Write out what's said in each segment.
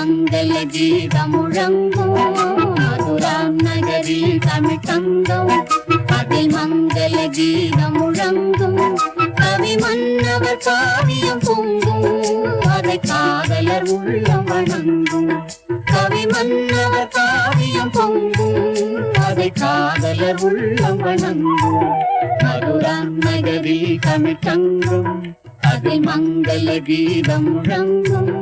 மங்கள கீதம் முழங்கும் மதுராம் நகரில் தமிழ் தங்கம் அதில் மங்கள கீதம் முழங்கும் கவி மன்னவர் காவியம் பொங்கும் அதை காதலர் உள்ளம் வணங்கும் கவி மன்னவர் காவியம் பொங்கும் அதை காதலர் உள்ளம் வணங்கும் மதுராம் நகரில் தமிழ் தங்கம் அதில் மங்கள கீதம் முழங்கும்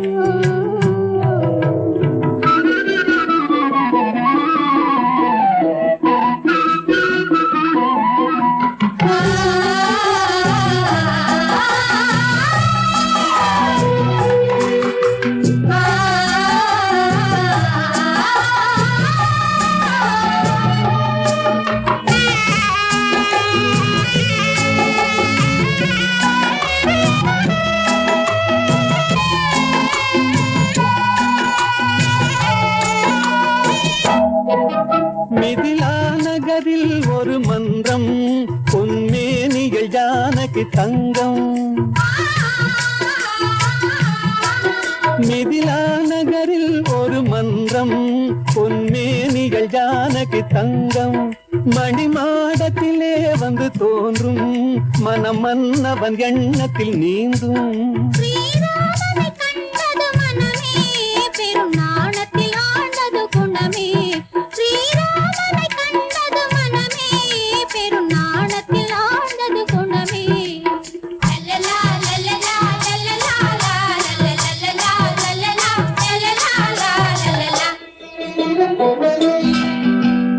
மிதிலா நகரில் ஒரு மன்றம் பொன்மேனிகள் ஜானகி தங்கம் மிதிலா நகரில் ஒரு மன்றம் பொன்மேனிகள் ஜானகி தங்கம் மணிமாடத்திலே வந்து தோன்றும் மனம் மன்னவன் எண்ணத்தில் நீந்தும்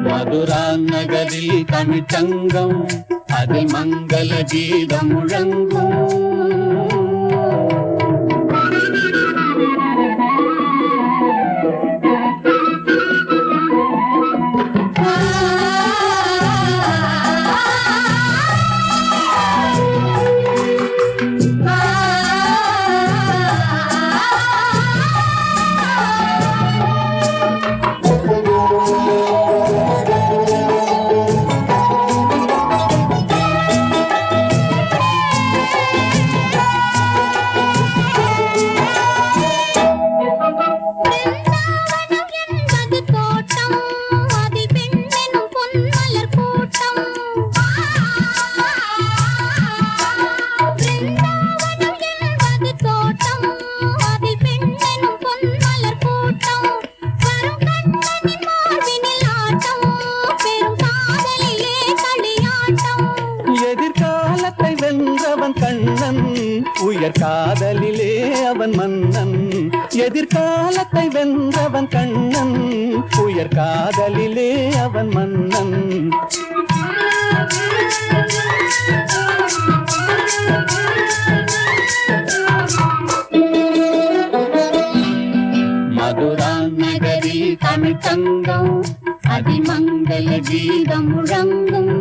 மதுரா நகரில் தமிழ் தங்கம் அதில் மங்கள கீதம் முழங்கும் எதிர்காலத்தை வென்றவன் கண்ணன் உயர் காதலிலே அவன் மன்னன் எதிர்காலத்தை வென்றவன் கண்ணன் உயர் காதலிலே அவன் மன்னன் மதுரா நகரில் தமிழ் தங்கம் அதில் மங்கள கீதம் முழங்கும்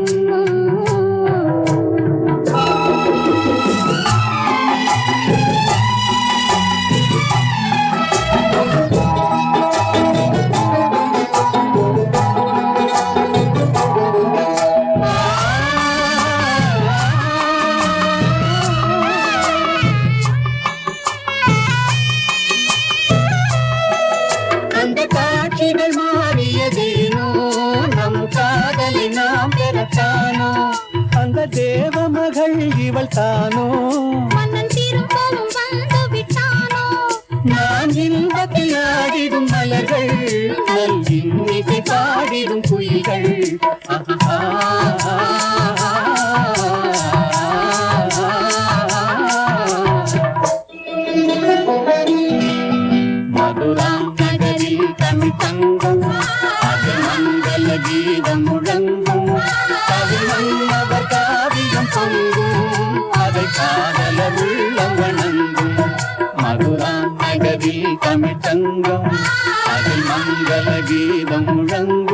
அந்த காட்சிகள் மாறியதேனோ நம் காதலை நாம் பெறத்தானோ அந்த தேவ மகள் இவள் தானோ மன்னன் திரும்பவும் வந்து விட்டானோ நான் இன்பத்தில் ஆடிடும் மலர்கள் நல் இன்னிசை பாடிடும் குயில்கள் மதுரா நகரில் தமிழ் தங்கம் அதில் மங்கள கீதம் முழங்கும் கவி மன்னவர் காவியம் பொங்கும் அதை காதலர் உள்ளம் வணங்கும் மதுரா நகரில் தமிழ் தங்கம் அதில் மங்கள கீதம் முழங்கும்